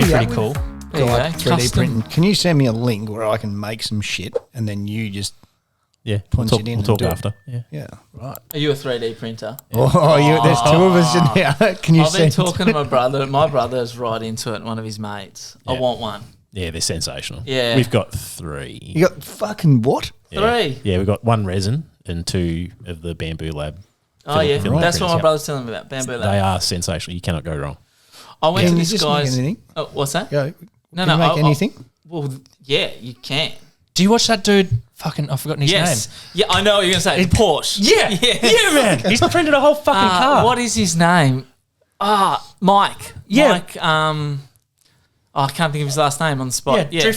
be pretty cool. There you go. 3D Custom. printing. Can you send me a link where I can make some shit and then you just punch it in? We'll talk and do after. it? Yeah, right. Are you a 3D printer? There's two of us in here. Can you I've been send? talking to my brother. My brother's right into it. One of his mates. I want one. Yeah, they're sensational. Yeah. We've got 3. You got fucking what? Yeah. 3. Yeah, we've got 1 resin and 2 of the Bamboo Lab. Oh, yeah. filling That's what printers, my yeah. brother's telling me about. Bamboo Lab. They are sensational. You cannot go wrong. I went Can to you this just make guy's. anything? Oh, what's that? Go. No, Can you make anything? Well, yeah, you can. Do you watch that dude? Fucking, I've forgotten his Yes. name. Yeah, I know what you're going to say. It's Porsche. Yeah, Yeah. man. He's printed a whole fucking car. What is his name? Mike. Yeah. Mike, I can't think of his last name on the spot. Yeah,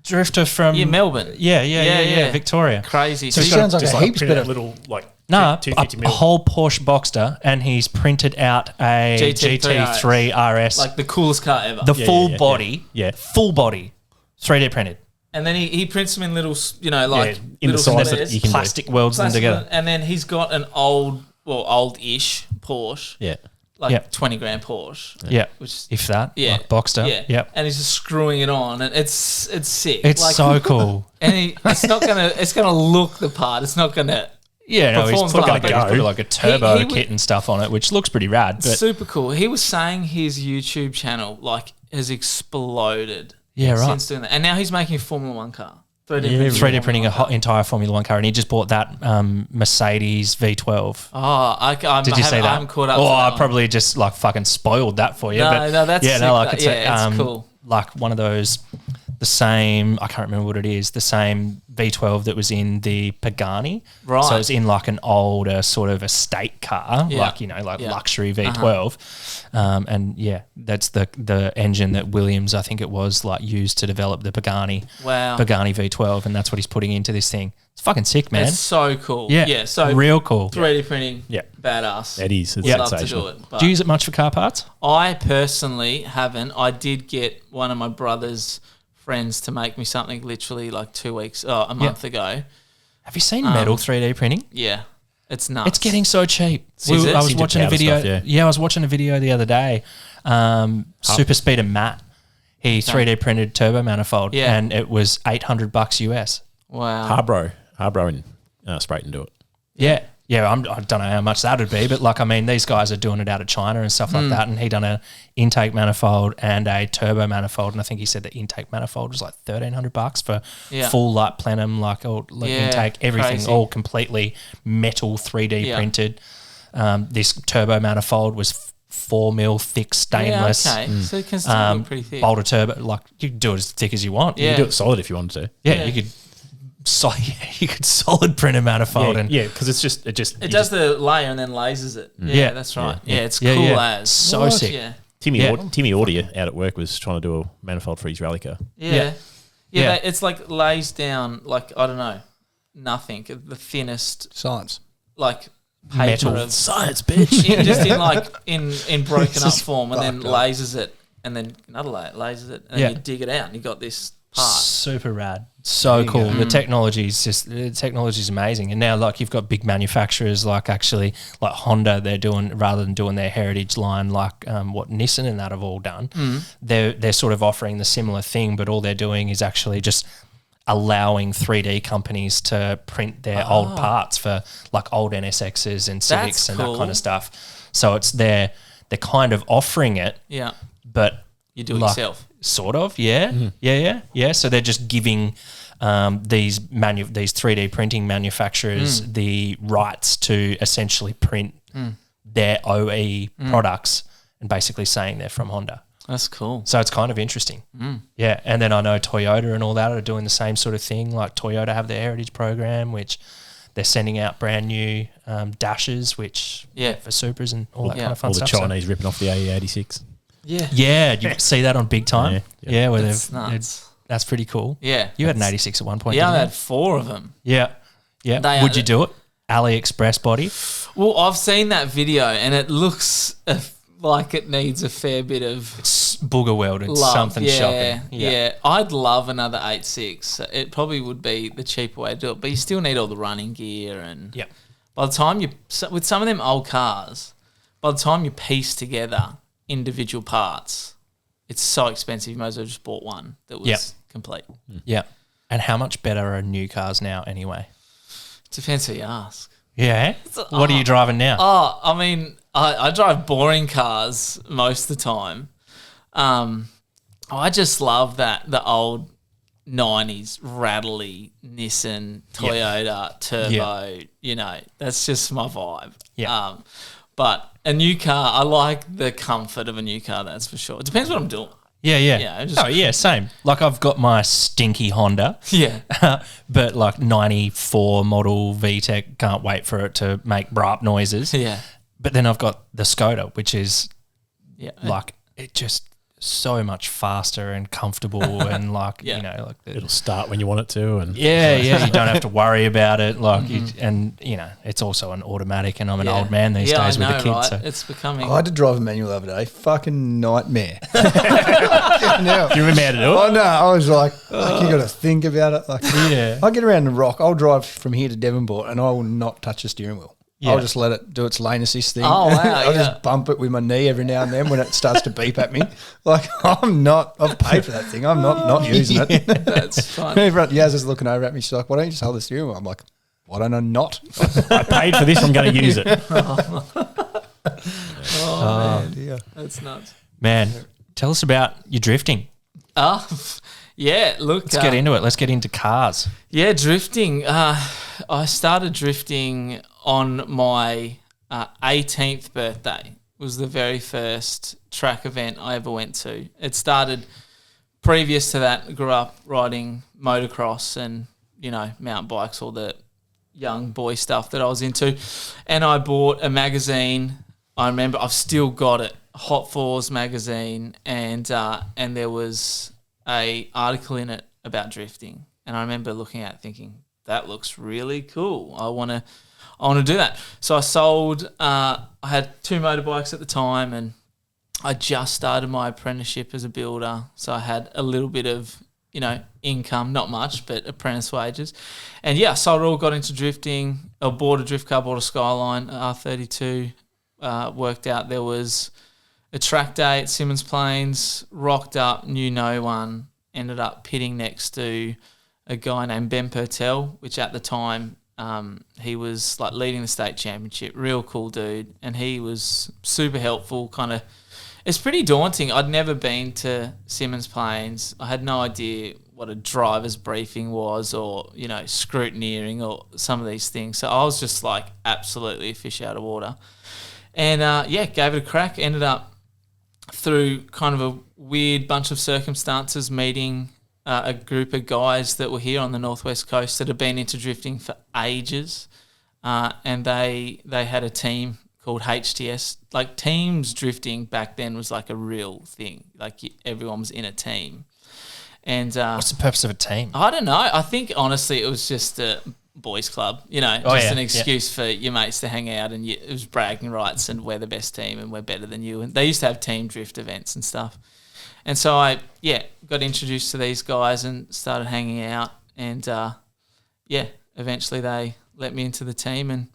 drifter from Melbourne. Yeah, Victoria. Crazy. So So it you got- sounds like Just a heaps print out better. little like No, 250 a mil. whole Porsche Boxster, and he's printed out a GT3 RS, like the coolest car ever. the Yeah, full yeah, body, yeah. full body, 3D printed, and then he prints them in little, like in the little size that squares. you can do. plastic welds them Plastic together. one, and then he's got an old-ish Porsche, Yeah. like Yeah. 20 grand Porsche. Yeah, Which if that, yeah, like Boxster. yeah, Yep. and he's just screwing it on, and it's sick. It's like, so cool. and it's gonna look the part. It's not gonna. Yeah, no, he's Performs put like like, a he's put like a turbo He would- kit and stuff on it, which looks pretty rad. But Super cool. He was saying his YouTube channel has exploded. Yeah, right. Since doing that, and now he's making a Formula One car. 3D Yeah, printing 3D printing an entire Formula One car, and he just bought that Mercedes V12. Oh, I Did you see that? I haven't caught up. Oh, to that I one. probably just like fucking spoiled that for you. No, but no, that's yeah, sick. no, like it's It's cool. like one of those, the same. I can't remember what it is. The same V12 that was in the Pagani. Right. So it's in like an older sort of estate car, Yeah. like Yeah. luxury V12. And yeah, that's the engine that Williams, I think it was, like used to develop the Pagani. Wow. Pagani V12, and that's what he's putting into this thing. It's fucking sick, man. It's so cool. Yeah. Yeah. So real cool. 3D printing. Yeah. Badass. It is. It's Would love to sensational. do it. But Do you use it much for car parts? I personally haven't. I did get one of my brother's friends to make me something literally like a month ago. Have you seen metal 3D printing? Yeah. It's nuts. It's getting so cheap. Is it? I was Sintered watching a powder video. stuff, yeah. I was watching a video the other day. Super Speeder Matt, he 3D printed turbo manifold, Yeah. and it was $800 US. Wow. Harbro and Sprayton do it. Yeah. I don't know how much that would be, but like, I mean, these guys are doing it out of China and stuff like that. And he done a intake manifold and a turbo manifold. And I think he said the intake manifold was like $1,300 for Yeah. full like plenum, like intake, everything, crazy. all completely metal 3D printed. This turbo manifold was 4 mil thick stainless. Yeah, okay. So it can still look pretty thick. Bolter turbo, like you can do it as thick as you want. Yeah. You can do it solid if you wanted to. Yeah, you could. You could solid print a manifold and because it does the layer and then lasers it. Yeah, that's right. Yeah, it's cool as. So sick. Yeah. Timmy Yeah. Audia out at work was trying to do a manifold for his rally car. Yeah. Yeah. It's like lays down like, I don't know, nothing. The thinnest Science. like paper Metal. of Science, bitch. just in like in broken up just form, and then fucked up. lasers it, and then another layer lasers it, and then you dig it out, and you got this part. Super rad. So cool. The technology is amazing. And now like you've got big manufacturers like actually like Honda, they're doing, rather than doing their heritage line like what Nissan and that have all done, they're sort of offering the similar thing, but all they're doing is actually just allowing 3D companies to print their old parts for like old NSXs and Civics and cool. that kind of stuff. So it's they're kind of offering it, Yeah, but you do it like, yourself. Sort of, yeah. Yeah. So they're just giving these 3D printing manufacturers the rights to essentially print their OE products and basically saying they're from Honda. That's cool. So it's kind of interesting. Yeah. And then I know Toyota and all that are doing the same sort of thing. Like Toyota have their heritage program, which they're sending out brand new dashes, which for Supras and all that kind of fun All the stuff. Chinese ripping off the AE86. Yeah, Yeah, you see that on Big Time. Yeah, where That's they've nuts. that's pretty cool. Yeah, You had an 86 at one point. yeah. I didn't had 4 of them. you? Yeah. They Would are- you do it? AliExpress body. Well, I've seen that video, and it looks like it needs a fair bit of It's booger welded. love. Something shocking. Yeah. I'd love another 8.6. It probably would be the cheaper way to do it, but you still need all the running gear, and Yeah. by the time with some of them old cars, by the time you piece together individual parts, it's so expensive. You might as well just bought one that was complete. Yeah. And how much better are new cars now anyway? Depends who you ask. Yeah. What are you driving now? Oh, I mean, I drive boring cars most of the time. I just love the old 90s rattly Nissan Toyota turbo. You know, that's just my vibe. Yeah. But a new car, I like the comfort of a new car, that's for sure. It depends what I'm doing. Yeah, same. Like I've got my stinky Honda. Yeah. But like 94 model VTEC, can't wait for it to make brap noises. Yeah. But then I've got the Skoda, which is like it just so much faster and comfortable and like, you know, like it'll start when you want it to. And you don't have to worry about it. Like, it's also an automatic and I'm an old man these days with the kids. Right? So. It's becoming. I had to drive a manual the other day. Fucking nightmare. Do you remember how to do it? Oh, no. I was like you got to think about it. Like, I get around the rock. I'll drive from here to Devonport and I will not touch the steering wheel. Yeah. I'll just let it do its lane assist thing. Oh, wow. I'll just bump it with my knee every now and then when it starts to beep at me. Like, I've paid for that thing. I'm not using it. That's fun. Yaz is looking over at me. She's like, why don't you just hold the steering wheel? I'm like, why don't I not? I paid for this. I'm going to use it. Man. Dear. That's nuts. Man, tell us about your drifting. Yeah, look. Let's get into it. Let's get into cars. Yeah, drifting. I started drifting on my 18th birthday. Was the very first track event I ever went to. It started previous to that. I grew up riding motocross and, you know, mountain bikes, all the young boy stuff that I was into. And I bought a magazine. I remember I've still got it, Hot Fours magazine, and there was a article in it about drifting. And I remember looking at it thinking, that looks really cool. I want to do that. So I sold, I had 2 motorbikes at the time and I just started my apprenticeship as a builder. So I had a little bit of, you know, income, not much, but apprentice wages. And yeah, so I all got into drifting. I bought a drift car, bought a Skyline R32, worked out there was a track day at Simmons Plains, rocked up, knew no one, ended up pitting next to a guy named Ben Purtell, which at the time he was like leading the state championship, real cool dude, and he was super helpful. Kind of, it's pretty daunting. I'd never been to Simmons Plains. I had no idea what a driver's briefing was, or you know, scrutineering, or some of these things. So I was just like absolutely a fish out of water, and gave it a crack. Ended up through kind of a weird bunch of circumstances meeting a group of guys that were here on the northwest coast that had been into drifting for ages, and they had a team called HTS. Like, teams drifting back then was like a real thing. Like, everyone was in a team. And what's the purpose of a team? I don't know. I think honestly it was just a boys club, you know, an excuse for your mates to hang out, and it was bragging rights and we're the best team and we're better than you. And they used to have team drift events and stuff. And so I got introduced to these guys and started hanging out, and eventually they let me into the team, and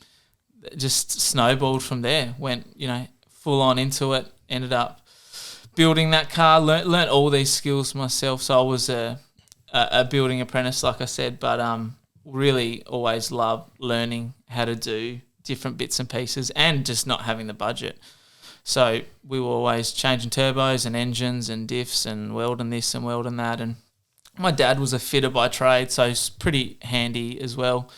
it just snowballed from there. Went, you know, full on into it. Ended up building that car. Learned all these skills myself. So I was a building apprentice, like I said, but really always loved learning how to do different bits and pieces, and just not having the budget. So we were always changing turbos and engines and diffs and welding this and welding that. And my dad was a fitter by trade, so he's pretty handy as well.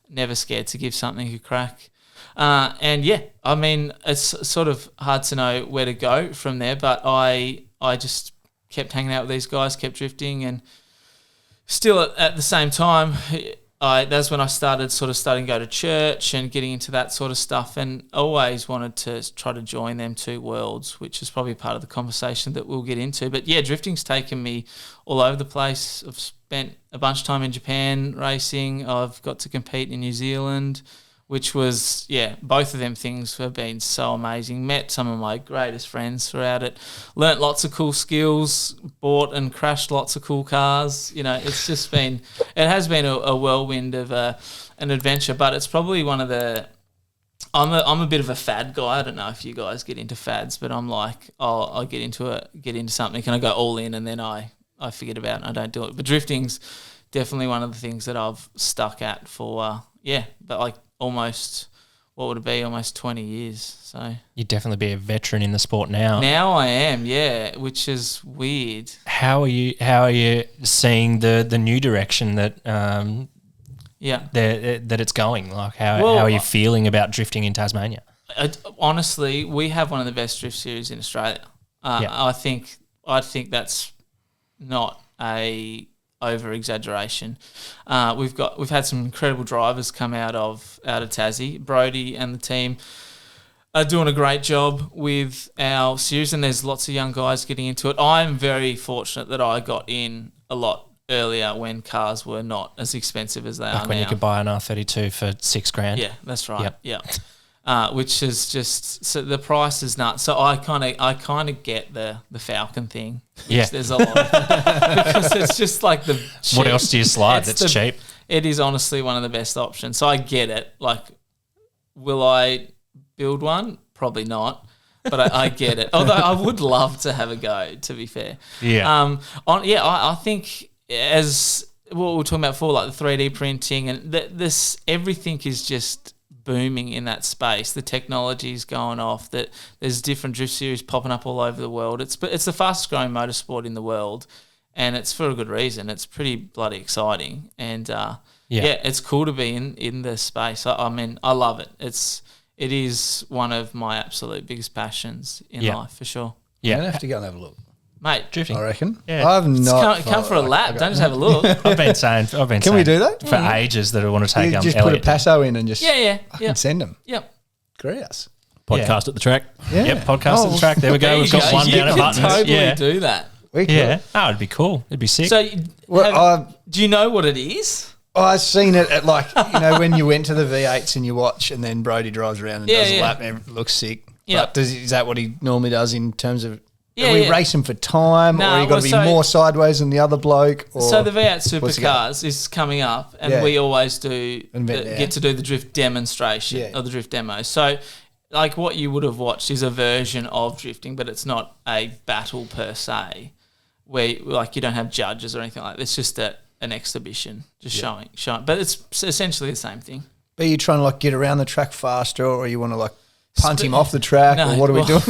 Never scared to give something a crack. I mean, it's sort of hard to know where to go from there, but I just kept hanging out with these guys, kept drifting, and still at the same time, that's when I started to go to church and getting into that sort of stuff, and always wanted to try to join them two worlds, which is probably part of the conversation that we'll get into. But yeah, drifting's taken me all over the place. I've spent a bunch of time in Japan racing. I've got to compete in New Zealand, which was, both of them things have been so amazing. Met some of my greatest friends throughout it. Learnt lots of cool skills, bought and crashed lots of cool cars. You know, it has been a whirlwind of an adventure, but it's probably one of the I'm a bit of a fad guy. I don't know if you guys get into fads, but I'm like, I'll get into something, and I go all in, and then I forget about it and I don't do it. But drifting's definitely one of the things that I've stuck at for but like almost, what would it be, almost 20 years. So you'd definitely be a veteran in the sport now. Now I am, yeah, which is weird. How are you seeing the new direction that that it's going? Like how are you feeling about drifting in Tasmania? Honestly, we have one of the best drift series in Australia. I think that's not a over exaggeration. We've had some incredible drivers come out of Tassie. Brody and the team are doing a great job with our series, and there's lots of young guys getting into it. I'm very fortunate that I got in a lot earlier when cars were not as expensive as they are now. When you could buy an R32 for $6,000. Yeah, that's right. Yep. Which is just, so the price is nuts. So I kind of get the Falcon thing. Yeah, there's a lot because it's just like the cheap. What else do you slide that's cheap? It is honestly one of the best options. So I get it. Like, will I build one? Probably not. But I get it. Although I would love to have a go, to be fair. Yeah. I think as what we were talking about before, like the 3D printing and this, everything is just booming in that space. The technology is going off. That there's different drift series popping up all over the world. It's the fastest growing motorsport in the world, and it's for a good reason. It's pretty bloody exciting, and it's cool to be in this space. I mean, I love it. It is one of my absolute biggest passions in life, for sure. Yeah, I'm gonna have to go and have a look, mate. Drifting, I reckon. Yeah, I've not come for a lap. Don't just have a look. I've been saying. Can we do that for ages? That I want to take. Just Elliot. put a Paso in and just I can send them. Yep. Grouse. Podcast at the track. Yeah. Yep. Podcast at the track. There we go. We've got one down at Buttons. Totally do that. We could. Yeah. Oh, it'd be cool. It'd be sick. So, Well, do you know what it is? I've seen it at when you went to the V8s and you watch, and then Brody drives around and does a lap and it looks sick. Yeah. But is that what he normally does in terms of? Yeah, are we racing for time, or you got to be more sideways than the other bloke? Or so the V8 Supercars is coming up, and we always get to do the drift demonstration or the drift demo. So, like, what you would have watched is a version of drifting, but it's not a battle per se, where you don't have judges or anything like that. It's just an exhibition, just showing. But it's essentially the same thing. But are you trying to get around the track faster, or you want to punt him off the track, or what are we doing?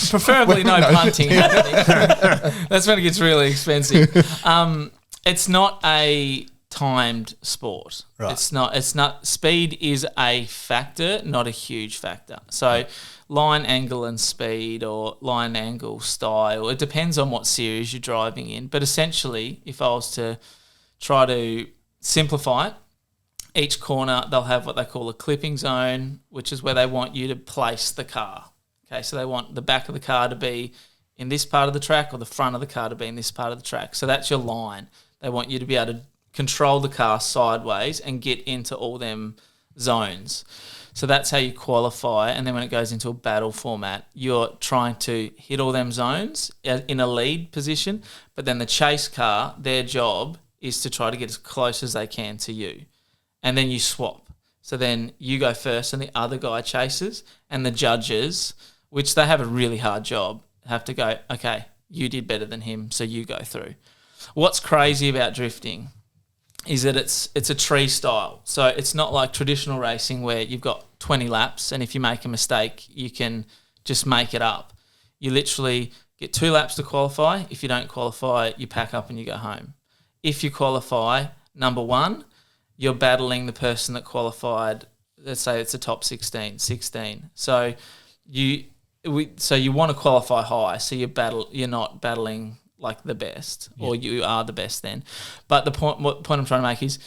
Preferably no punting happening. That's when it gets really expensive. It's not a timed sport. Right. It's not. Speed is a factor, not a huge factor. So line angle and speed, or line angle style, it depends on what series you're driving in. But essentially, if I was to try to simplify it, each corner, they'll have what they call a clipping zone, which is where they want you to place the car. Okay, so they want the back of the car to be in this part of the track, or the front of the car to be in this part of the track. So that's your line. They want you to be able to control the car sideways and get into all them zones. So that's how you qualify. And then when it goes into a battle format, you're trying to hit all them zones in a lead position. But then the chase car, their job is to try to get as close as they can to you. And then you swap. So then you go first and the other guy chases, and the judges, which they have a really hard job, have to go, okay, you did better than him, so you go through. What's crazy about drifting is that it's a tree style. So it's not like traditional racing where you've got 20 laps, and if you make a mistake, you can just make it up. You literally get 2 laps to qualify. If you don't qualify, you pack up and you go home. If you qualify, number 1, you're battling the person that qualified. Let's say it's a top 16. So you want to qualify high. So you're not battling like the best, or you are the best then. But the point I'm trying to make is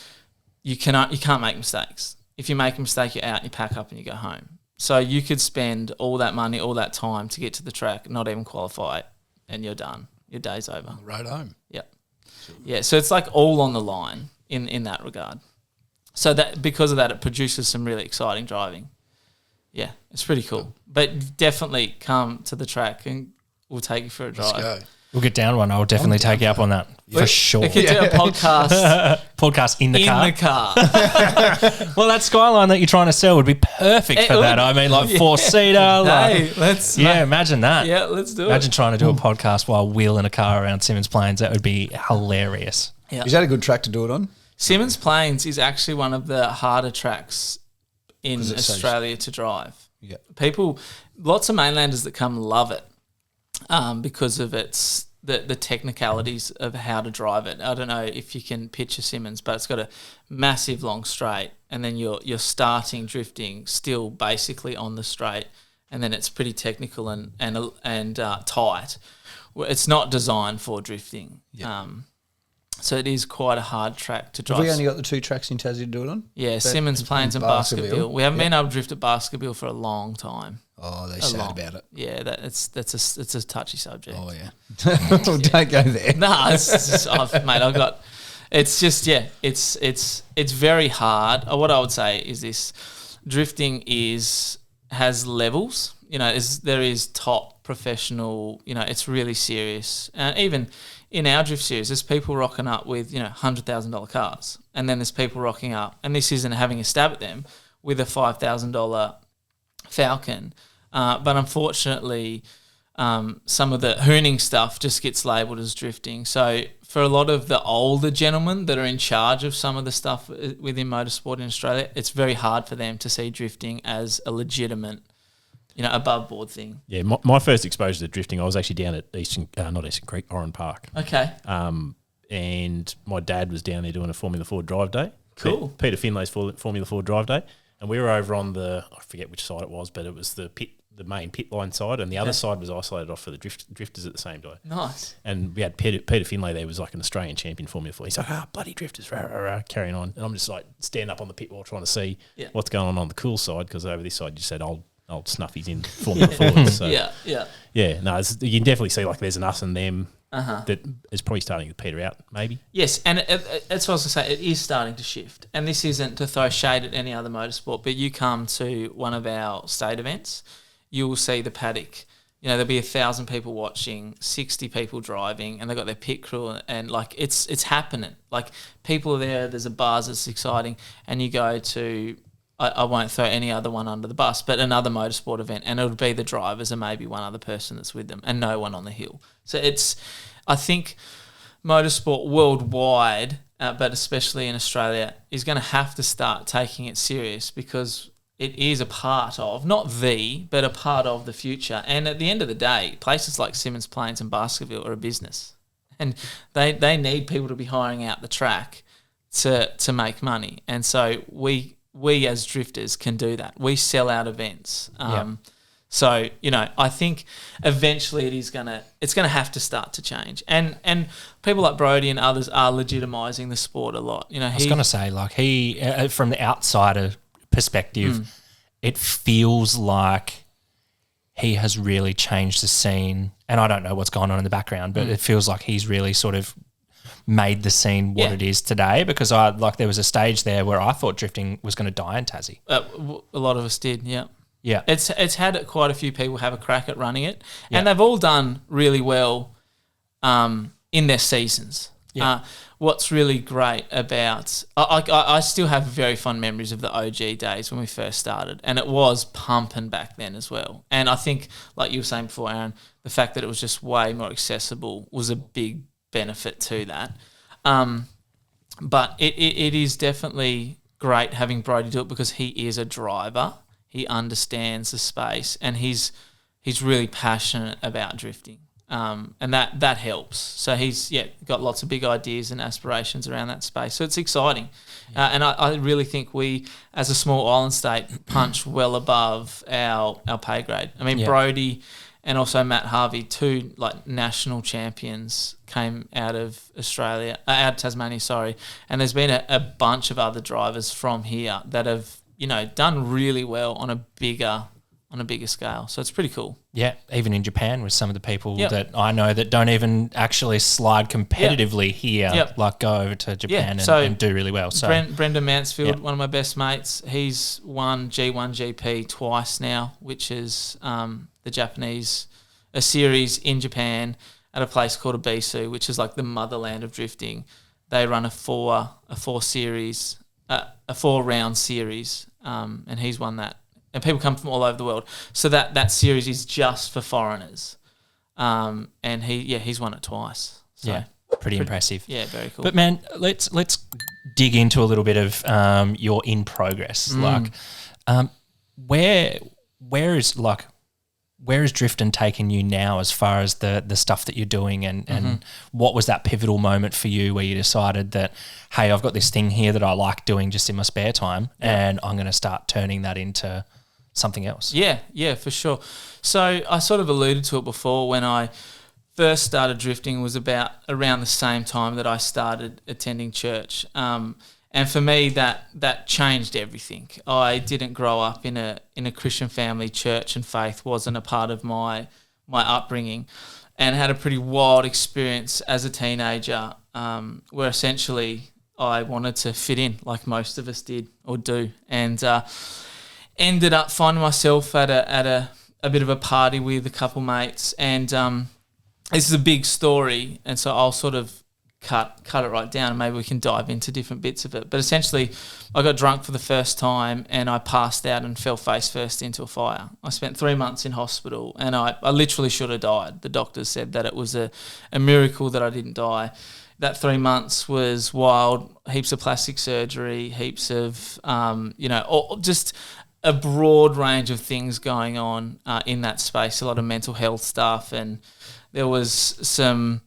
you can't make mistakes. If you make a mistake, you're out and you pack up and you go home. So you could spend all that money, all that time to get to the track, not even qualify, and you're done. Your day's over. Right home. Yep. Yeah. So it's like all on the line in that regard. So that because of that, it produces some really exciting driving. Yeah, it's pretty cool. But definitely come to the track and we'll take you for a drive. Let's go. We'll get down one. I'll definitely take you up on that for sure. We could do a podcast Podcast in the car. in the car. Well, that Skyline that you're trying to sell would be perfect for that. I mean, like 4-seater. Hey, let's imagine that. Yeah, let's do Imagine trying to do a podcast while wheeling a car around Simmons Plains. That would be hilarious. Yeah. Is that a good track to do it on? Simmons Plains is actually one of the harder tracks in Australia to drive. Yeah. Lots of mainlanders that come love it because of its the technicalities of how to drive it. I don't know if you can picture Simmons, but it's got a massive long straight, and then you're starting drifting still basically on the straight, and then it's pretty technical and tight. It's not designed for drifting. Yeah. So it is quite a hard track to drive. Have we only got the 2 tracks in Tassie to do it on? Yeah, Simmons Plains and Baskerville. We haven't been able to drift at Baskerville for a long time. Oh, they're sad about it. Yeah, it's a touchy subject. Oh yeah, don't go there. No, it's very hard. What I would say is this: drifting has levels. There is top professional. It's really serious, and even in our drift series, there's people rocking up with $100,000 cars, and then there's people rocking up, and this isn't having a stab at them, with a $5,000 Falcon. But unfortunately, some of the hooning stuff just gets labelled as drifting. So for a lot of the older gentlemen that are in charge of some of the stuff within motorsport in Australia, it's very hard for them to see drifting as a legitimate, above board thing. Yeah, my first exposure to drifting, I was actually down at not Eastern Creek, Oran Park. Okay. And my dad was down there doing a Formula 4 drive day. Cool. Peter Finlay's Formula 4 drive day. And we were over on I forget which side it was, but it was the main pit line side, and the other side was isolated off for the drifters at the same time. Nice. And we had Peter Finlay there, was like an Australian champion Formula 4. He's like, bloody drifters, rah, rah, rah, carrying on. And I'm just like standing up on the pit wall trying to see what's going on the cool side, because over this side you said old snuffies in Formula 4. So, yeah. No, you can definitely see like there's an us and them that is probably starting to peter out, maybe. Yes, and that's what I was going to say. It is starting to shift. And this isn't to throw shade at any other motorsport, but you come to one of our state events, you will see the paddock. There'll be 1,000 people watching, 60 people driving, and they've got their pit crew, and like it's happening. Like people are there, there's a buzz, it's exciting, and you go to... I won't throw any other one under the bus, but another motorsport event, and it'll be the drivers and maybe one other person that's with them, and no one on the hill. So I think motorsport worldwide, but especially in Australia, is going to have to start taking it serious, because it is a part of, but a part of the future. And at the end of the day, places like Simmons Plains and Baskerville are a business, and they need people to be hiring out the track to make money. And so we as drifters can do that. We sell out events. So, I think eventually it's gonna have to start to change. And people like Brodie and others are legitimising the sport a lot. I was going to say, like, he, from the outsider perspective, it feels like he has really changed the scene. And I don't know what's going on in the background, but it feels like he's really sort of made the scene what it is today, because there was a stage there where I thought drifting was going to die in Tassie. A lot of us did, yeah. Yeah. It's had quite a few people have a crack at running it, and they've all done really well in their seasons. Yeah. What's really great about... I still have very fond memories of the OG days when we first started, and it was pumping back then as well. And I think, like you were saying before, Aaron, the fact that it was just way more accessible was a big benefit to that. But it is definitely great having Brodie do it, because he is a driver. He understands the space, and he's really passionate about drifting. And that helps. So he's got lots of big ideas and aspirations around that space. So it's exciting. And I really think we, as a small island state, punch well above our pay grade. I mean, Brodie and also Matt Harvey, 2 like national champions, came out of Australia, out of Tasmania, sorry. And there's been a bunch of other drivers from here that have, done really well on a bigger scale. So it's pretty cool. Yeah, even in Japan with some of the people that I know that don't even actually slide competitively here, like go over to Japan and do really well. So Brendan Mansfield, one of my best mates, he's won G1 GP twice now, which is the Japanese series in Japan. at a place called Ibisu, which is like the motherland of drifting. They run a four round series, and he's won that. And people come from all over the world. So that series is just for foreigners. And he's won it twice. So yeah, pretty impressive. Yeah, very cool. But man, let's dig into a little bit of your in progress. Like, where is drifting taking you now as far as the stuff that you're doing, and what was that pivotal moment for you where you decided that, hey, I've got this thing here that I like doing just in my spare time, and I'm going to start turning that into something else? Yeah, for sure. So I sort of alluded to it before. When I first started drifting was about around the same time that I started attending church. And for me, that changed everything. I didn't grow up in a Christian family. Church and faith wasn't a part of my upbringing, and had a pretty wild experience as a teenager, where essentially I wanted to fit in, like most of us did or do, and ended up finding myself at a bit of a party with a couple mates, and this is a big story, and so I'll sort of cut it right down, and maybe we can dive into different bits of it. But essentially, I got drunk for the first time, and I passed out and fell face first into a fire. I spent 3 months in hospital, and I literally should have died. The doctors said that it was a miracle that I didn't die. That 3 months was wild. Heaps of plastic surgery, heaps of just a broad range of things going on in that space. A lot of mental health stuff, and there was some.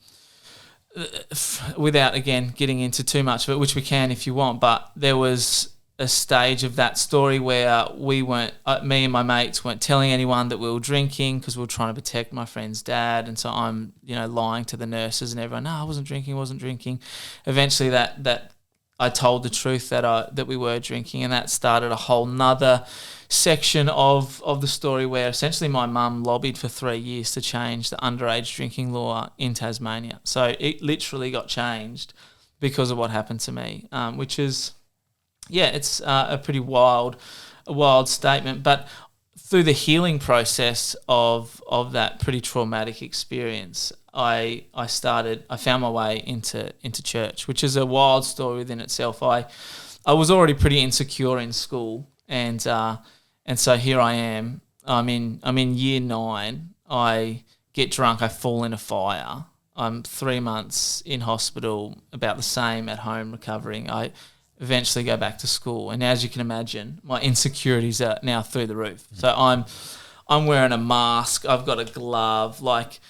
Without, again, getting into too much of it, which we can if you want, but there was a stage of that story where we weren't, me and my mates weren't telling anyone that we were drinking because we were trying to protect my friend's dad, and so I'm, lying to the nurses and everyone, no, I wasn't drinking. Eventually that I told the truth that we were drinking, and that started a whole nother section of the story where essentially my mum lobbied for 3 years to change the underage drinking law in Tasmania. So it literally got changed because of what happened to me, which is, it's a pretty wild statement. But through the healing process of that pretty traumatic experience, I found my way into church, which is a wild story within itself. I was already pretty insecure in school, and so here I am. I'm in year 9. I get drunk. I fall in a fire. I'm 3 months in hospital, about the same at home recovering. I eventually go back to school, and as you can imagine, my insecurities are now through the roof. So I'm wearing a mask. I've got a glove. Like,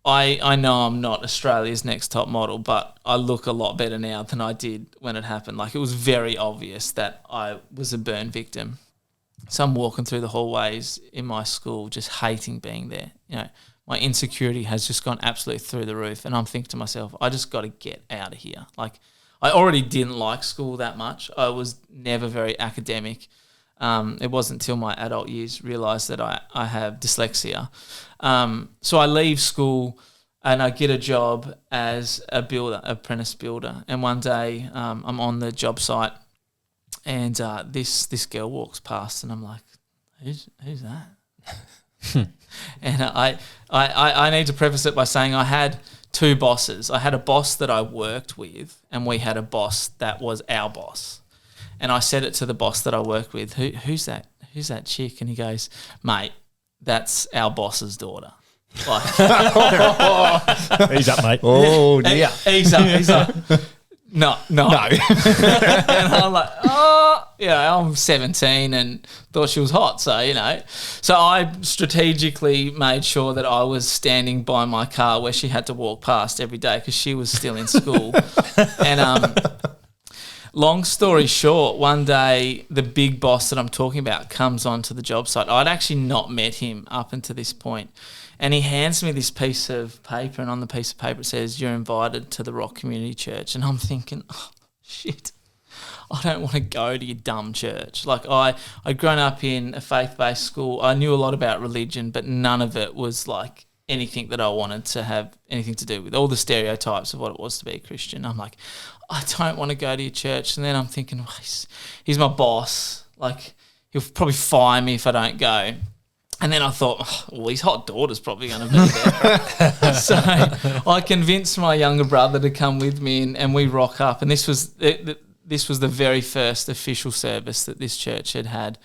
I know I'm not Australia's next top model, but I look a lot better now than I did when it happened. Like, it was very obvious that I was a burn victim. So I'm walking through the hallways in my school just hating being there. My insecurity has just gone absolutely through the roof, and I'm thinking to myself, I just got to get out of here. Like, I already didn't like school that much. I was never very academic. It wasn't until my adult years realised that I have dyslexia. So I leave school and I get a job as a builder, apprentice builder. And one day I'm on the job site, and this girl walks past, and I'm like, who's that? And I need to preface it by saying I had 2 bosses. I had a boss that I worked with, and we had a boss that was our boss. And I said it to the boss that I worked with, who's that chick? And he goes, mate, that's our boss's daughter. Like, He's up, mate. Oh, dear. He's up. No. And I'm like, I'm 17 and thought she was hot. So, so I strategically made sure that I was standing by my car where she had to walk past every day because she was still in school. And long story short, one day the big boss that I'm talking about comes onto the job site. I'd actually not met him up until this point. And he hands me this piece of paper, and on the piece of paper it says, you're invited to the Rock Community Church. And I'm thinking, oh, shit, I don't want to go to your dumb church. Like, I'd grown up in a faith-based school. I knew a lot about religion, but none of it was like anything that I wanted to have anything to do with, all the stereotypes of what it was to be a Christian. I'm like, I don't want to go to your church. And then I'm thinking, he's my boss. Like, he'll probably fire me if I don't go. And then I thought, well, his hot daughter's probably going to be there. So I convinced my younger brother to come with me, and we rock up. And this was the very first official service that this church had.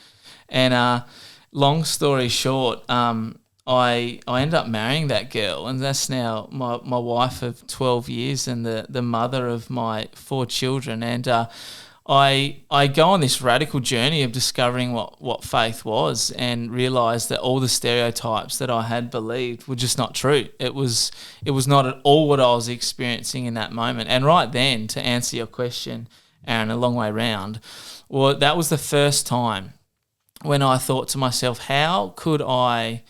And long story short, I ended up marrying that girl, and that's now my wife of 12 years and the mother of my 4 children. And I go on this radical journey of discovering what faith was, and realised that all the stereotypes that I had believed were just not true. It was not at all what I was experiencing in that moment. And right then, to answer your question, Aaron, a long way round, well, that was the first time when I thought to myself, how could I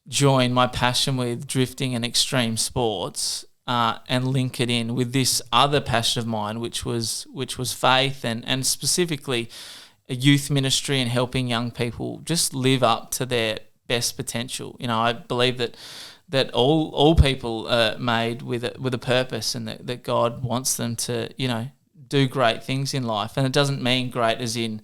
join my passion with drifting and extreme sports and link it in with this other passion of mine, which was faith and specifically a youth ministry and helping young people just live up to their best potential. You know, I believe that all people are made with a purpose, and that God wants them to, you know, do great things in life. And it doesn't mean great as in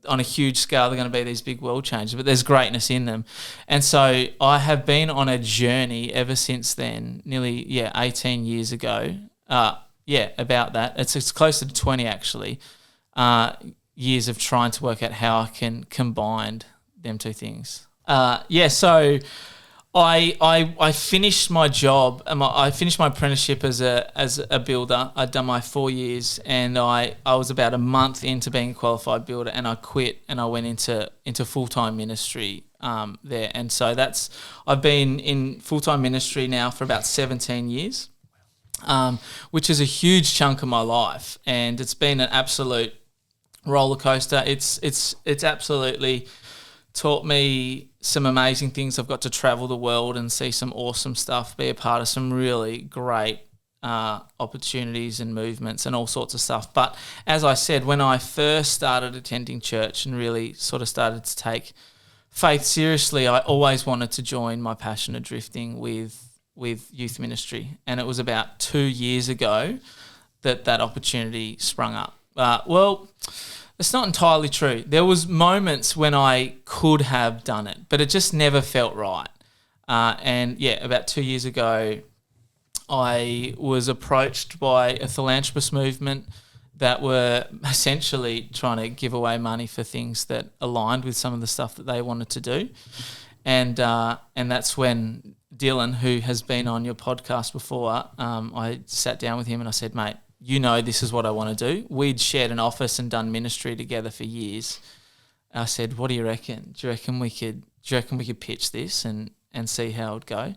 on a huge scale they're going to be these big world changes, but there's greatness in them. And so I have been on a journey ever since then, nearly 18 years ago. About that. It's closer to 20 actually. Years of trying to work out how I can combine them two things. So I finished my job. I finished my apprenticeship as a builder. I'd done my 4 years, and I was about a month into being a qualified builder, and I quit and I went into full-time ministry there. And so I've been in full-time ministry now for about 17 years, which is a huge chunk of my life, and it's been an absolute roller coaster. It's absolutely taught me some amazing things. I've got to travel the world and see some awesome stuff, be a part of some really great opportunities and movements and all sorts of stuff. But as I said, when I first started attending church and really sort of started to take faith seriously, I always wanted to join my passion of drifting with youth ministry. And it was about 2 years ago that opportunity sprung up. It's not entirely true. There was moments when I could have done it, but it just never felt right. About 2 years ago, I was approached by a philanthropist movement that were essentially trying to give away money for things that aligned with some of the stuff that they wanted to do. And that's when Dylan, who has been on your podcast before, I sat down with him and I said, mate, you know this is what I want to do. We'd shared an office and done ministry together for years. I said, what do you reckon? Do you reckon we could pitch this and see how it would go?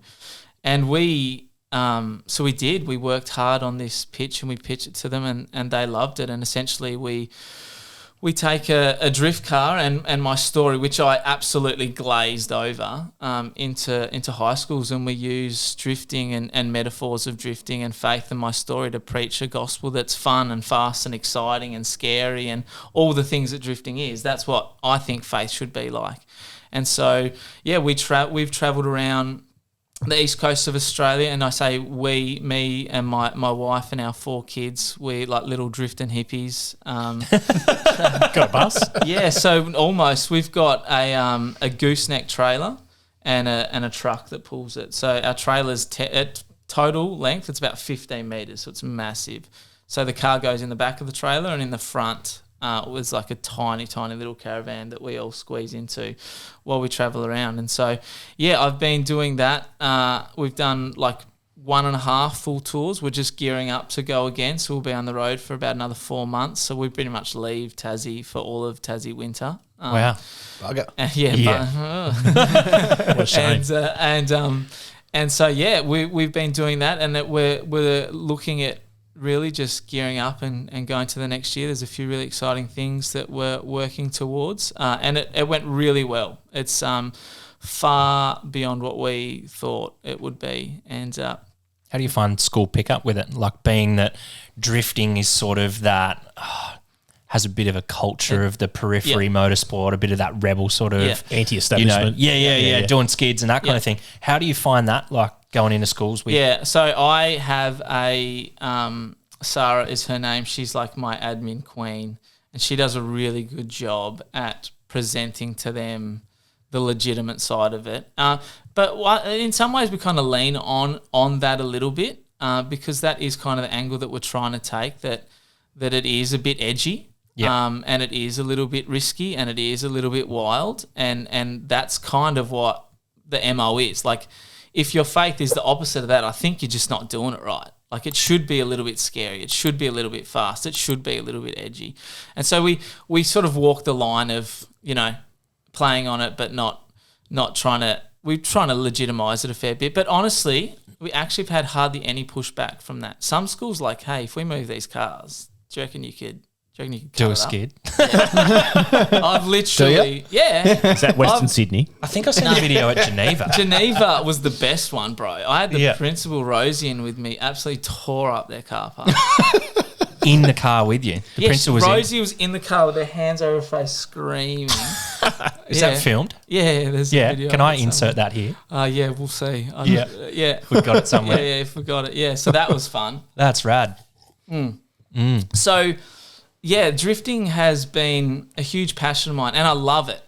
And so we did. We worked hard on this pitch and we pitched it to them, and they loved it. And essentially we take a drift car and my story, which I absolutely glazed over, into high schools, and we use drifting and metaphors of drifting and faith and my story to preach a gospel that's fun and fast and exciting and scary and all the things that drifting is. That's what I think faith should be like. And so, we've travelled around the east coast of Australia, and I say we, me and my wife and our 4 kids, we like little drifting hippies. Got a bus? Yeah, so almost. We've got a gooseneck trailer and a truck that pulls it. So our trailer's at total length, it's about 15 metres, so it's massive. So the car goes in the back of the trailer, and in the front was like a tiny, tiny little caravan that we all squeeze into while we travel around. And so, I've been doing that. We've done like 1.5 full tours. We're just gearing up to go again. So we'll be on the road for about another 4 months. So we pretty much leave Tassie for all of Tassie winter. Wow. Bugger. What a shame. And so, we've been doing that, and that we're looking at really just gearing up and going to the next year. There's a few really exciting things that we're working towards, and it went really well. It's far beyond what we thought it would be. And how do you find school pickup with it? Like, being that drifting is sort of that has a bit of a culture of the periphery motorsport, a bit of that rebel sort of anti-establishment. Doing skids and that kind of thing. How do you find that, like, going into schools with? Yeah, so I have a Sarah is her name. She's like my admin queen, and she does a really good job at presenting to them the legitimate side of it. But in some ways we kind of lean on that a little bit because that is kind of the angle that we're trying to take, that it is a bit edgy. And it is a little bit risky and it is a little bit wild, and that's kind of what the MO is. Like, if your faith is the opposite of that, I think you're just not doing it right. Like, it should be a little bit scary. It should be a little bit fast. It should be a little bit edgy. And so we sort of walk the line of, playing on it, but not trying to – we're trying to legitimise it a fair bit. But honestly, we actually have had hardly any pushback from that. Some schools like, hey, if we move these cars, do you reckon you could do a skid? Yeah. I've literally, Is that Western Sydney? I think I seen a video at Geneva. Geneva was the best one, bro. I had the principal Rosie in with me, absolutely tore up their car park. In the car with you? The principal was Rosie was in the car with her hands over her face screaming. Is that filmed? Yeah, there's a video. Can I insert that here? Yeah, we'll see. Yeah. We've got it somewhere. Yeah, forgot it. Yeah, so that was fun. That's rad. So, yeah, drifting has been a huge passion of mine, and I love it.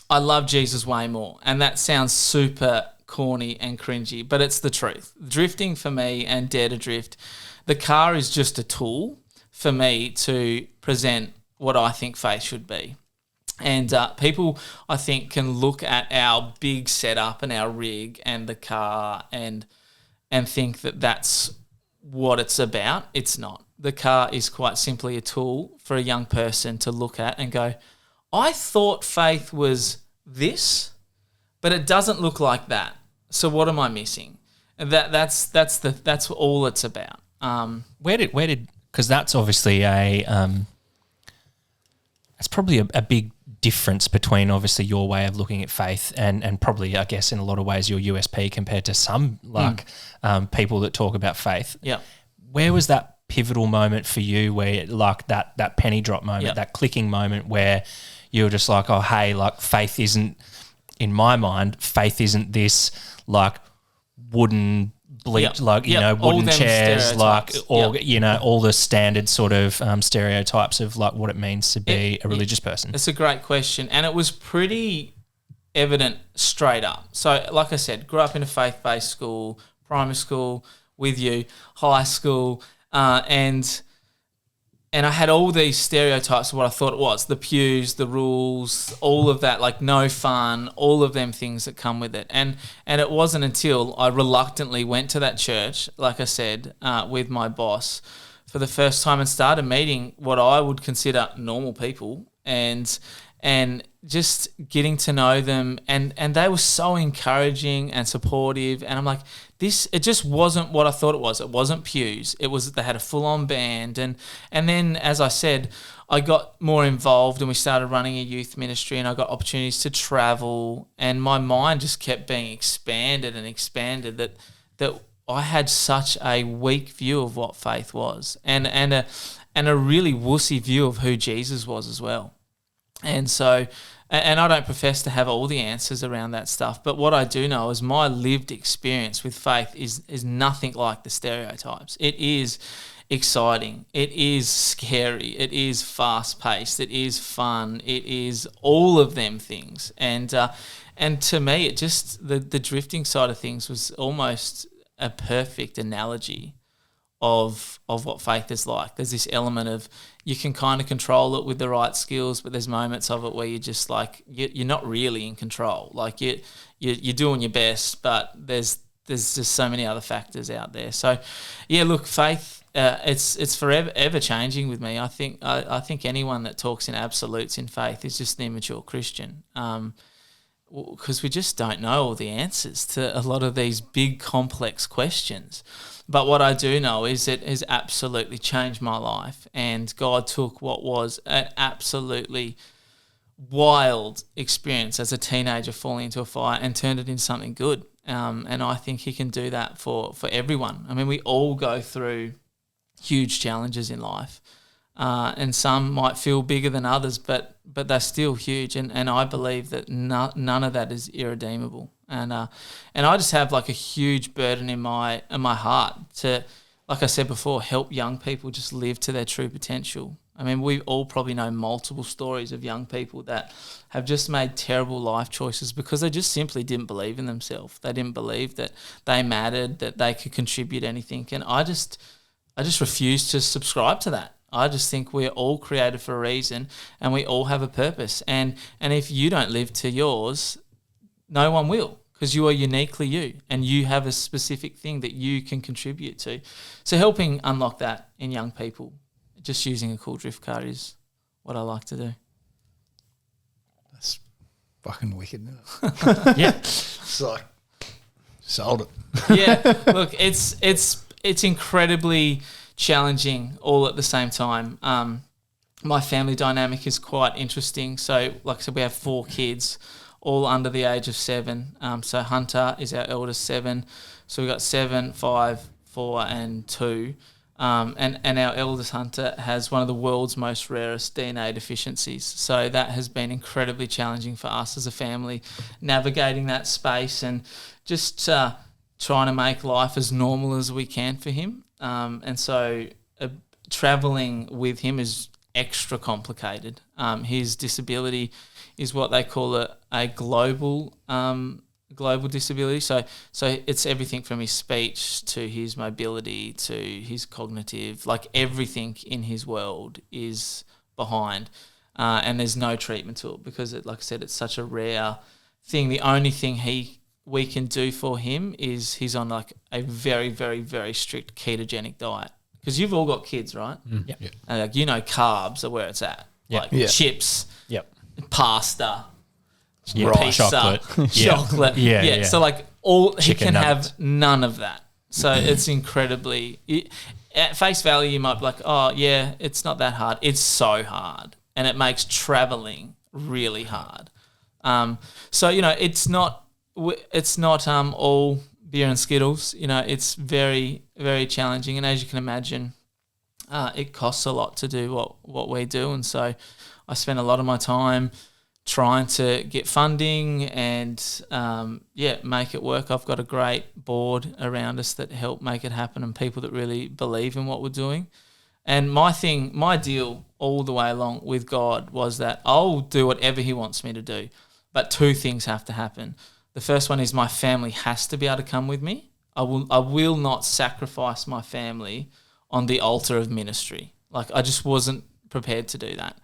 I love Jesus way more, and that sounds super corny and cringy, but it's the truth. Drifting for me and Dare to Drift, the car is just a tool for me to present what I think faith should be. And people, I think, can look at our big setup and our rig and the car and think that that's what it's about. It's not. The car is quite simply a tool for a young person to look at and go, I thought faith was this, but it doesn't look like that. So what am I missing? And that's all it's about. Where did because that's obviously that's probably a big difference between obviously your way of looking at faith and probably, I guess, in a lot of ways your USP compared to some people that talk about faith. Yeah. Where was that pivotal moment for you where like that penny drop moment, that clicking moment where you were just like, oh, hey, like faith isn't, in my mind, faith isn't this like wooden bleach, wooden chairs, like, or, all the standard sort of stereotypes of like what it means to be a religious person? It's a great question. And it was pretty evident straight up. So like I said, grew up in a faith-based school, primary school with you, high school, and I had all these stereotypes of what I thought it was, the pews, the rules, all of that, like no fun, all of them things that come with it. And it wasn't until I reluctantly went to that church, like I said, with my boss for the first time and started meeting what I would consider normal people and just getting to know them. And they were so encouraging and supportive. And I'm like, it just wasn't what I thought it was. It wasn't pews. It was, they had a full-on band. And then, as I said, I got more involved and we started running a youth ministry and I got opportunities to travel and my mind just kept being expanded and expanded that I had such a weak view of what faith was and a really wussy view of who Jesus was as well. And so, and I don't profess to have all the answers around that stuff, but what I do know is my lived experience with faith is nothing like the stereotypes. It is exciting. It is scary. It is fast-paced. It is fun. It is all of them things. And to me, it just, the drifting side of things was almost a perfect analogy of what faith is like. There's this element of you can kind of control it with the right skills, but there's moments of it where you're just like you're not really in control. Like you're doing your best, but there's just so many other factors out there. So yeah, look, faith it's forever ever changing with me. I think anyone that talks in absolutes in faith is just an immature Christian. Because we just don't know all the answers to a lot of these big complex questions. But what I do know is it has absolutely changed my life, and God took what was an absolutely wild experience as a teenager falling into a fire and turned it into something good. And I think he can do that for everyone. I mean, we all go through huge challenges in life, and some might feel bigger than others, but they're still huge. And I believe that none of that is irredeemable. And I just have like a huge burden in my heart to, like I said before, help young people just live to their true potential. I mean, we all probably know multiple stories of young people that have just made terrible life choices because they just simply didn't believe in themselves. They didn't believe that they mattered, that they could contribute anything. And I just refuse to subscribe to that. I just think we're all created for a reason and we all have a purpose. And if you don't live to yours, no one will, because you are uniquely you and you have a specific thing that you can contribute to. So helping unlock that in young people, just using a cool drift car is what I like to do. That's fucking wicked, isn't it? Yeah. It's like, sold it. Yeah, look, it's incredibly challenging all at the same time. My family dynamic is quite interesting. So, like I said, we have 4 kids, all under the age of 7. So Hunter is our eldest 7. So we've got 7, 5, 4 and 2. And our eldest Hunter has one of the world's most rarest DNA deficiencies. So that has been incredibly challenging for us as a family, navigating that space and just trying to make life as normal as we can for him. And so travelling with him is extra complicated. His disability is what they call a global disability. So it's everything from his speech to his mobility to his cognitive, like everything in his world is behind. And there's no treatment to it because, like I said, it's such a rare thing. The only thing we can do for him is he's on like a very, very, very strict ketogenic diet. Because you've all got kids, right? Yeah. And like, carbs are where it's at. Yep. Like chips, pasta, Chocolate. chocolate. Yeah. So like he can nuggets. have none of that. So it's incredibly at face value you might be like, oh yeah, it's not that hard. It's so hard, and it makes traveling really hard. So it's not all beer and Skittles. It's very, very challenging, and as you can imagine, it costs a lot to do what we do, and so I spend a lot of my time trying to get funding and make it work. I've got a great board around us that help make it happen and people that really believe in what we're doing. And my deal all the way along with God was that I'll do whatever he wants me to do, but 2 things have to happen. The first one is my family has to be able to come with me. I will not sacrifice my family on the altar of ministry. Like I just wasn't prepared to do that.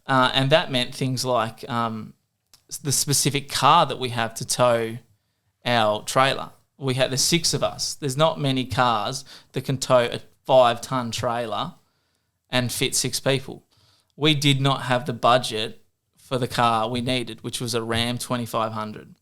And that meant things like the specific car that we have to tow our trailer. There's 6 of us. There's not many cars that can tow a 5-ton trailer and fit 6 people. We did not have the budget for the car we needed, which was a Ram 2500.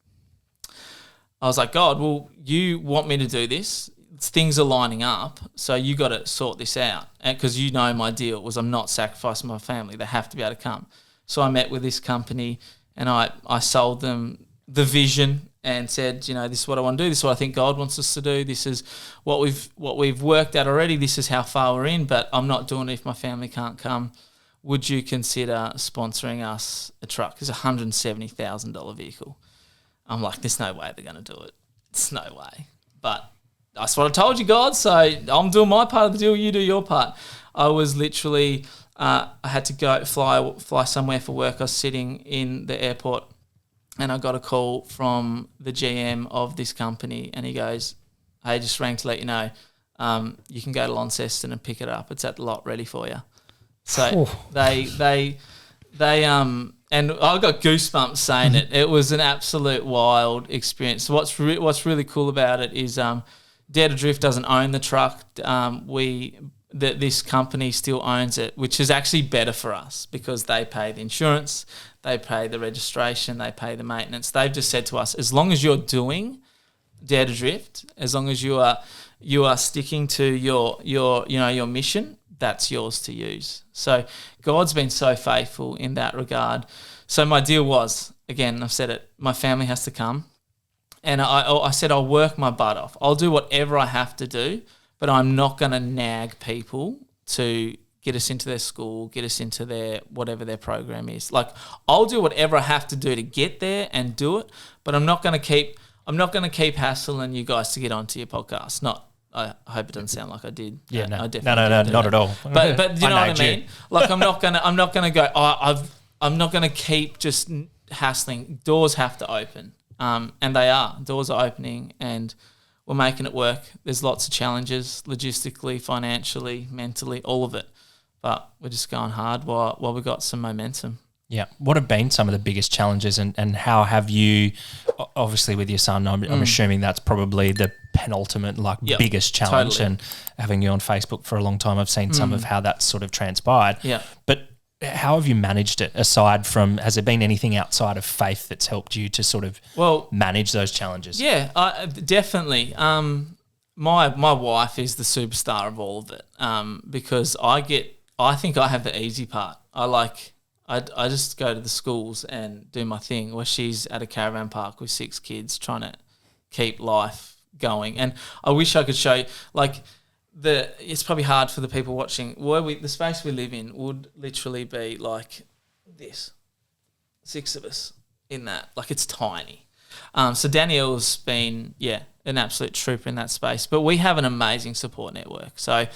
I was like, God, well, you want me to do this? Things are lining up, so you got to sort this out. And because my deal was I'm not sacrificing my family. They have to be able to come. So I met with this company and I sold them the vision and said, this is what I want to do. This is what I think God wants us to do. This is what we've worked out already. This is how far we're in, but I'm not doing it if my family can't come. Would you consider sponsoring us a truck? It's a $170,000 vehicle. I'm like, there's no way they're going to do it. It's no way. But that's what I told you, God. So I'm doing my part of the deal. You do your part. I was literally, I had to go fly somewhere for work. I was sitting in the airport and I got a call from the GM of this company and he goes, hey, just rang to let you know, you can go to Launceston and pick it up. It's at the lot ready for you. So they and I got goosebumps saying it. It was an absolute wild experience. So what's really cool about it is Dare to Drift doesn't own the truck. This company still owns it, which is actually better for us because they pay the insurance, they pay the registration, they pay the maintenance. They've just said to us, as long as you're doing Dare to Drift, as long as you are sticking to your mission, that's yours to use. So God's been so faithful in that regard. So my deal was, again, I've said it, my family has to come. And I said I'll work my butt off. I'll do whatever I have to do, but I'm not going to nag people to get us into their school, get us into their whatever their program is. Like I'll do whatever I have to do to get there and do it, but I'm not going to keep hassling you guys to get onto your podcast. I hope it doesn't sound like I did. Yeah, no, I definitely no, did not that. at all. But you know what I mean? Like I'm not gonna go. I'm not gonna keep just hassling. Doors have to open, and they are. Doors are opening, and we're making it work. There's lots of challenges, logistically, financially, mentally, all of it. But we're just going hard while we've got some momentum. Yeah. What have been some of the biggest challenges and how have you, obviously with your son, I'm assuming that's probably the penultimate, biggest challenge. Totally. And having you on Facebook for a long time, I've seen some of how that's sort of transpired. Yeah. But how have you managed it aside from, has there been anything outside of faith that's helped you to sort of manage those challenges? Yeah, definitely. My wife is the superstar of all of it because I think I have the easy part. I just go to the schools and do my thing, where she's at a caravan park with 6 kids trying to keep life going. And I wish I could show you, it's probably hard for the people watching. The space we live in would literally be like this, 6 of us in that. Like, it's tiny. So Danielle's been, an absolute trooper in that space. But we have an amazing support network. So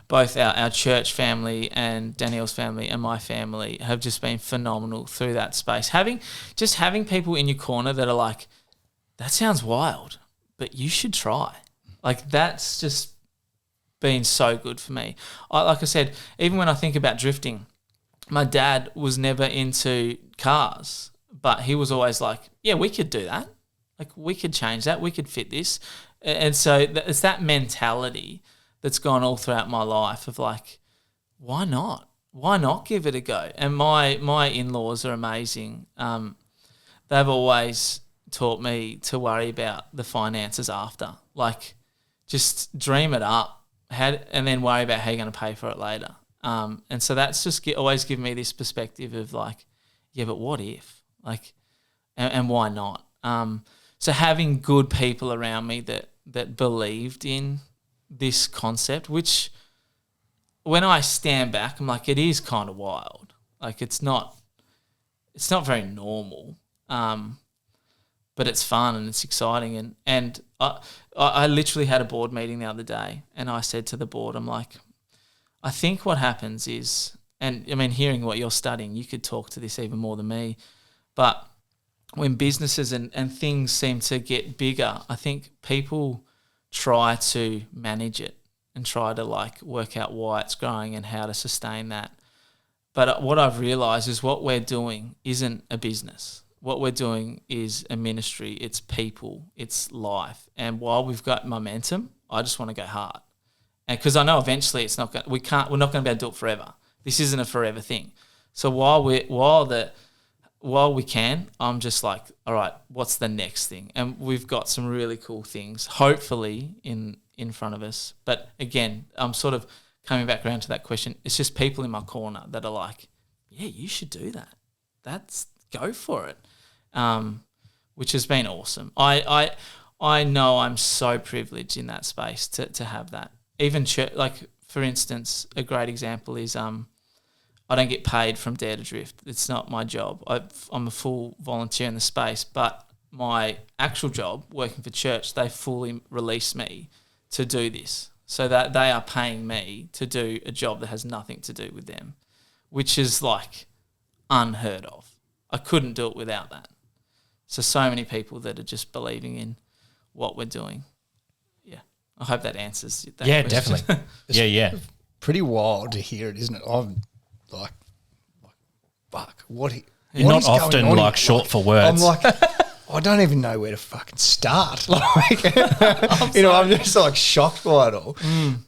both our church family and Danielle's family and my family have just been phenomenal through that space. Having people in your corner that are like, that sounds wild, but you should try. Like, that's just been so good for me. Like I said, even when I think about drifting, my dad was never into cars, but he was always like, yeah, we could do that. Like, we could change that. We could fit this. And so it's that mentality that's gone all throughout my life of like, why not? Why not give it a go? And my in-laws are amazing. They've always taught me to worry about the finances after. Like, just dream it up and then worry about how you're going to pay for it later. And so that's just always given me this perspective of like, yeah, but what if? Like, and why not? So having good people around me that believed in this concept, which when I stand back, I'm like, it is kind of wild. Like, it's not very normal, but it's fun and it's exciting. And I literally had a board meeting the other day, and I said to the board, I'm like, I think what happens is, and I mean, hearing what you're studying, you could talk to this even more than me, but when businesses and things seem to get bigger, I think people try to manage it and try to like work out why it's growing and how to sustain that. But what I've realised is what we're doing isn't a business. What we're doing is a ministry. It's people. It's life. And while we've got momentum, I just want to go hard. And because I know eventually it's not going. We're not going to be able to do it forever. This isn't a forever thing. So while we can, I'm just like, all right, what's the next thing? And we've got some really cool things, hopefully, in front of us. But again, I'm sort of coming back around to that question. It's just people in my corner that are like, yeah, you should do that. Go for it, which has been awesome. I know I'm so privileged in that space to have that. Even like, for instance, a great example is I don't get paid from Dare to Drift. It's not my job. I'm a full volunteer in the space, but my actual job, working for church, they fully release me to do this, so that they are paying me to do a job that has nothing to do with them, which is like unheard of. I couldn't do it without that. So many people that are just believing in what we're doing. Yeah, I hope that answers that question. Definitely. Yeah. Pretty wild to hear it, isn't it? I'm like, fuck, You're not often like short for words. I'm like, I don't even know where to fucking start. Like, I'm just like shocked by it all.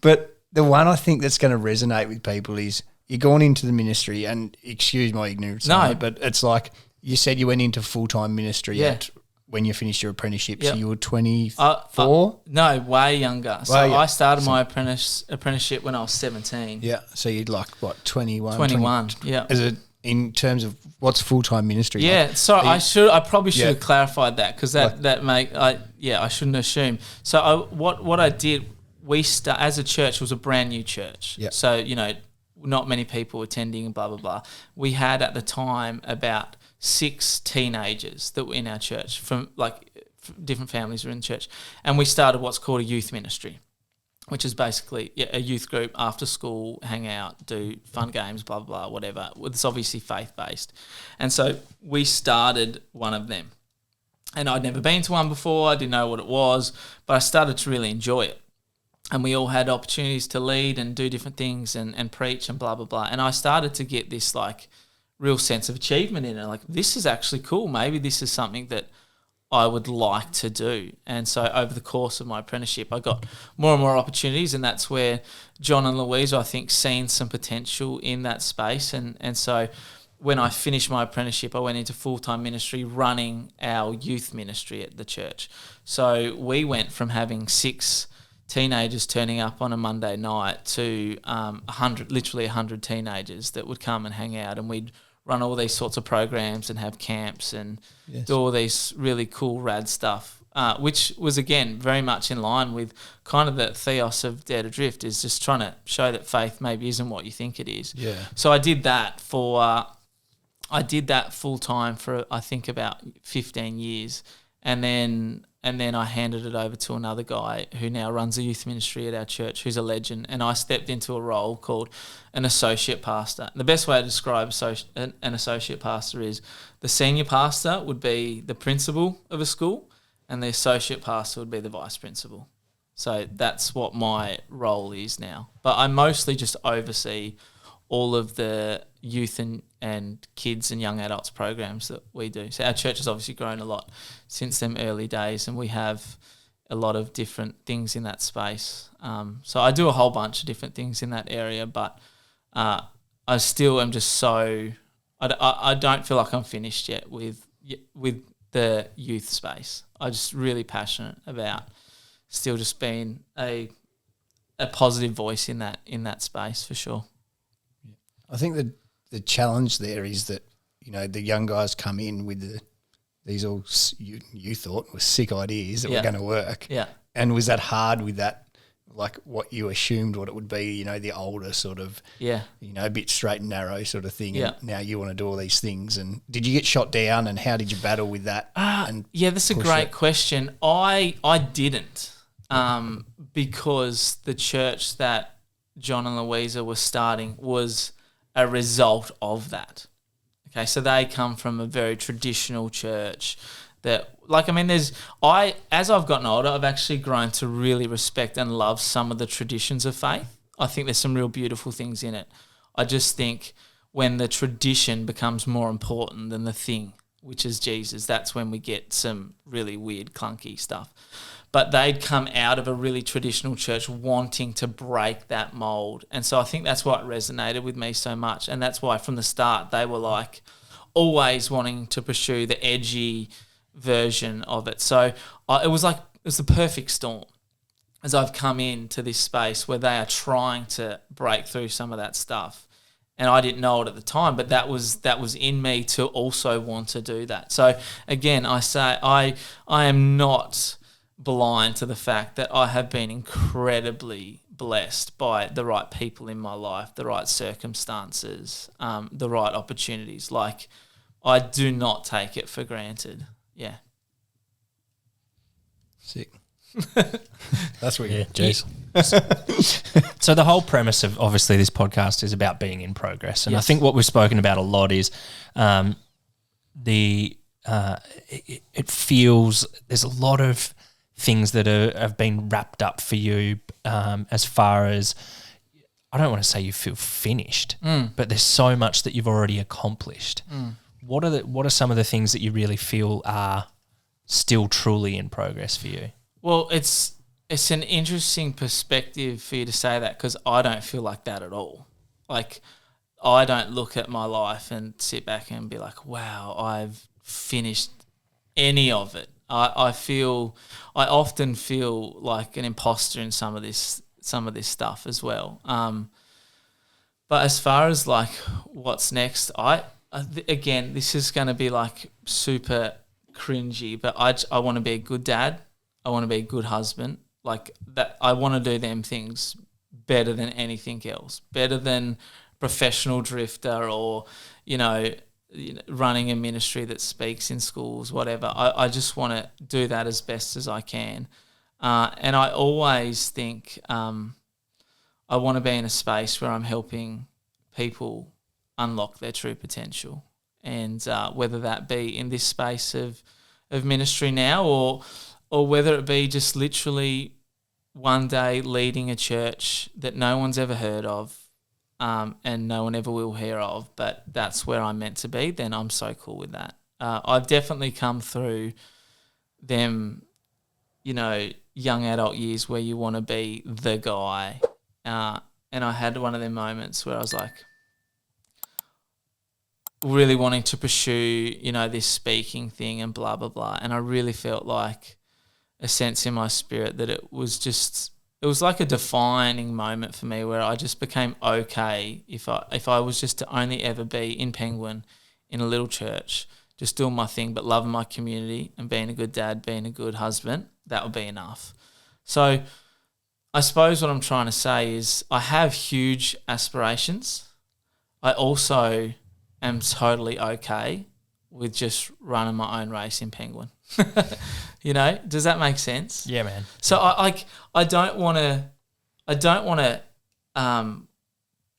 But the one I think that's going to resonate with people is you're going into the ministry, and excuse my ignorance, but it's like you said you went into full-time ministry when you finished your apprenticeship, so you were 24? No, way younger. So I started my apprenticeship when I was 17. Yeah, so you'd like, what, 21? 21, yeah. Is it in terms of what's full-time ministry? Yeah, like? so I probably should have clarified that, because I shouldn't assume. So what I did, as a church, was a brand new church. Yeah. So, not many people attending and blah, blah, blah. We had at the time about 6 teenagers that were in our church from different families were in church. And we started what's called a youth ministry. which is basically a youth group after school, hang out, do fun games, blah, blah, blah, whatever. It's obviously faith-based. And so we started one of them. And I'd never been to one before. I didn't know what it was, but I started to really enjoy it. And we all had opportunities to lead and do different things and preach and blah, blah, blah. And I started to get this like real sense of achievement in it. Like, this is actually cool. Maybe this is something that I would like to do. And so over the course of my apprenticeship, I got more and more opportunities, and that's where John and Louise, I think, seen some potential in that space. And so when I finished my apprenticeship, I went into full-time ministry running our youth ministry at the church. So we went from having 6 teenagers turning up on a Monday night to 100 teenagers that would come and hang out, and we'd run all these sorts of programs and have camps and do all these really cool rad stuff, which was, again, very much in line with kind of the theos of Dare to Drift, is just trying to show that faith maybe isn't what you think it is. Yeah. So I did that full time for, I think, about 15 years, and then I handed it over to another guy who now runs a youth ministry at our church, who's a legend, and I stepped into a role called an associate pastor. The best way to describe an associate pastor is the senior pastor would be the principal of a school, and the associate pastor would be the vice principal. So that's what my role is now. But I mostly just oversee all of the youth and kids and young adults programs that we do. So our church has obviously grown a lot since them early days, and we have a lot of different things in that space. So I do a whole bunch of different things in that area, but I still am just so I don't feel like I'm finished yet with the youth space. I'm just really passionate about still just being a positive voice in that space, for sure. I think the challenge there is that, you know, the young guys come in with these all you thought were sick ideas that were going to work. Yeah. And was that hard with that, like what you assumed what it would be, you know, the older sort of, you know, a bit straight and narrow sort of thing. Yeah. And now you want to do all these things. And did you get shot down, and how did you battle with that? That's a great question. I didn't, because the church that John and Louisa were starting was a result of that. Okay, so they come from a very traditional church that, like, I mean, as I've gotten older, I've actually grown to really respect and love some of the traditions of faith. I think there's some real beautiful things in it. I just think when the tradition becomes more important than the thing, which is Jesus, that's when we get some really weird, clunky stuff. But they'd come out of a really traditional church wanting to break that mold. And so I think that's what resonated with me so much. And that's why from the start they were like always wanting to pursue the edgy version of it. So it was the perfect storm as I've come into this space where they are trying to break through some of that stuff. And I didn't know it at the time, but that was in me to also want to do that. So again, I say I am not blind to the fact that I have been incredibly blessed by the right people in my life, the right circumstances, the right opportunities. Like, I do not take it for granted. Yeah. Sick. That's what Jace. So the whole premise of obviously this podcast is about being in progress, and I think what we've spoken about a lot is it feels there's a lot of things that have been wrapped up for you, as far as, I don't want to say you feel finished, but there's so much that you've already accomplished. What are some of the things that you really feel are still truly in progress for you? Well, it's an interesting perspective for you to say that, because I don't feel like that at all. Like, I don't look at my life and sit back and be like, wow, I've finished any of it. I often feel like an imposter in some of this stuff as well. But as far as like what's next, again, this is going to be like super cringy, but I want to be a good dad. I want to be a good husband. Like that, I want to do them things better than anything else, better than professional drifter or, running a ministry that speaks in schools, whatever. I just want to do that as best as I can. And I always think I want to be in a space where I'm helping people unlock their true potential. And whether that be in this space of ministry now or whether it be just literally one day leading a church that no one's ever heard of and no one ever will hear of, but that's where I'm meant to be, then I'm so cool with that. I've definitely come through them, young adult years where you want to be the guy. And I had one of them moments where I was like really wanting to pursue, this speaking thing and blah, blah, blah. And I really felt like a sense in my spirit that it was like a defining moment for me where I just became okay if I was just to only ever be in Penguin in a little church, just doing my thing but loving my community and being a good dad, being a good husband, that would be enough. So I suppose what I'm trying to say is I have huge aspirations. I also am totally okay with just running my own race in Penguin. Does that make sense? Yeah, man. So I don't want to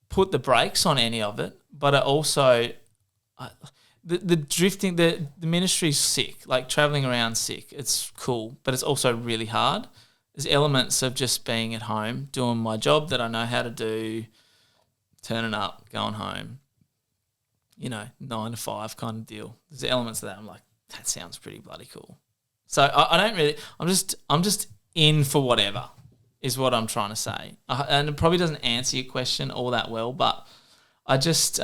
put the brakes on any of it, but I also the drifting, the ministry's sick, like traveling around sick. It's cool, but it's also really hard. There's elements of just being at home, doing my job that I know how to do, turning up, going home, 9 to 5 kind of deal. There's elements of that I'm like, that sounds pretty bloody cool. So I don't really, I'm just in for whatever is what I'm trying to say. And it probably doesn't answer your question all that well, but I just,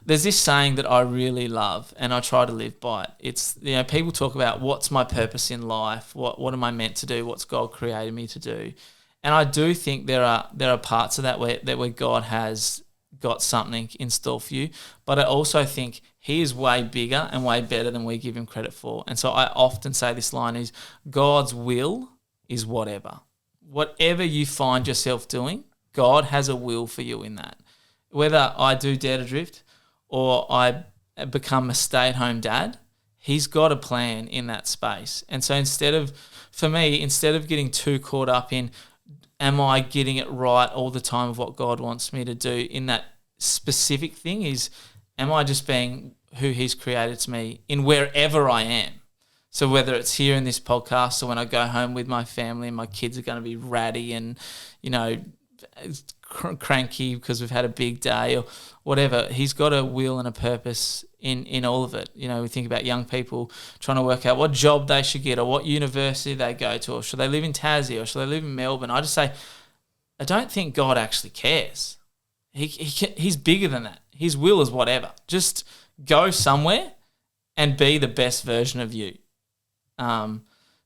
there's this saying that I really love and I try to live by it. It's, people talk about what's my purpose in life? What am I meant to do? What's God created me to do? And I do think there are parts of that where God has got something in store for you, but I also think he is way bigger and way better than we give him credit for. And so I often say this line is, God's will is whatever. Whatever you find yourself doing, God has a will for you in that. Whether I do Dare to Drift or I become a stay-at-home dad, he's got a plan in that space. And so instead of getting too caught up in, am I getting it right all the time of what God wants me to do in that specific thing, is am I just being who he's created to me in wherever I am? So whether it's here in this podcast or when I go home with my family and my kids are going to be ratty and, cranky because we've had a big day or whatever, he's got a will and a purpose in all of it. We think about young people trying to work out what job they should get or what university they go to, or should they live in Tassie or should they live in Melbourne. I just say, I don't think God actually cares. He's bigger than that. His will is whatever. Just go somewhere and be the best version of you. So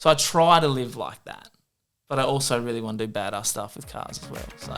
I try to live like that. But I also really want to do badass stuff with cars as well. So